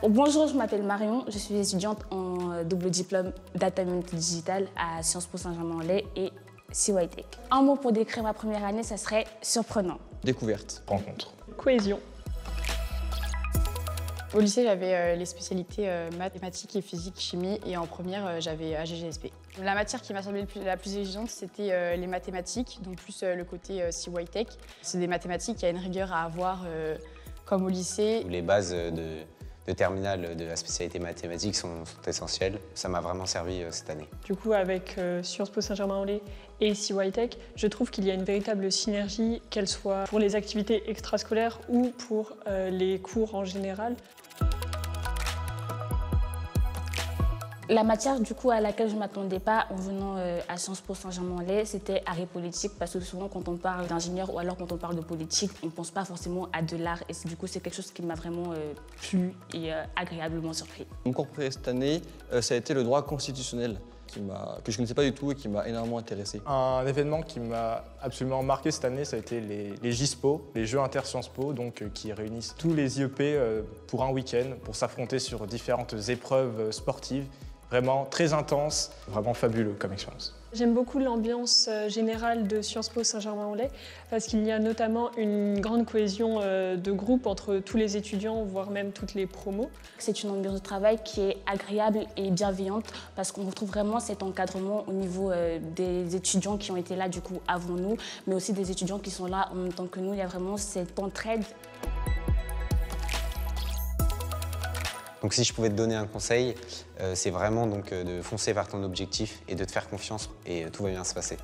Bonjour, je m'appelle Marion, je suis étudiante en double diplôme Data Analytics Digital à Sciences Po Saint-Germain-en-Laye et CY Tech. Un mot pour décrire ma première année, ça serait surprenant. Découverte. Rencontre. Cohésion. Au lycée, j'avais les spécialités mathématiques et physique, chimie, et en première, j'avais AGGSP. La matière qui m'a semblé la plus exigeante, c'était les mathématiques, donc plus le côté CY Tech. C'est des mathématiques, il y a une rigueur à avoir comme au lycée. Les bases de terminale de la spécialité mathématiques sont essentielles. Ça m'a vraiment servi cette année. Du coup, avec Sciences Po Saint-Germain-en-Laye et CY Tech, je trouve qu'il y a une véritable synergie, qu'elle soit pour les activités extrascolaires ou pour les cours en général. La matière du coup à laquelle je ne m'attendais pas en venant à Sciences Po Saint-Germain-en-Laye, c'était arrêt politique, parce que souvent quand on parle d'ingénieur ou alors quand on parle de politique, on ne pense pas forcément à de l'art, et du coup c'est quelque chose qui m'a vraiment plu et agréablement surpris. Mon cours préféré cette année, ça a été le droit constitutionnel, que je ne connaissais pas du tout et qui m'a énormément intéressé. Un événement qui m'a absolument marqué cette année, ça a été les JSPO, les Jeux Inter-Sciences Po, donc, qui réunissent tous les IEP pour un week-end, pour s'affronter sur différentes épreuves sportives. Vraiment très intense, vraiment fabuleux comme expérience. J'aime beaucoup l'ambiance générale de Sciences Po Saint-Germain-en-Laye parce qu'il y a notamment une grande cohésion de groupe entre tous les étudiants, voire même toutes les promos. C'est une ambiance de travail qui est agréable et bienveillante parce qu'on retrouve vraiment cet encadrement au niveau des étudiants qui ont été là du coup avant nous, mais aussi des étudiants qui sont là en même temps que nous. Il y a vraiment cette entraide. Donc si je pouvais te donner un conseil, c'est vraiment de foncer vers ton objectif et de te faire confiance et tout va bien se passer.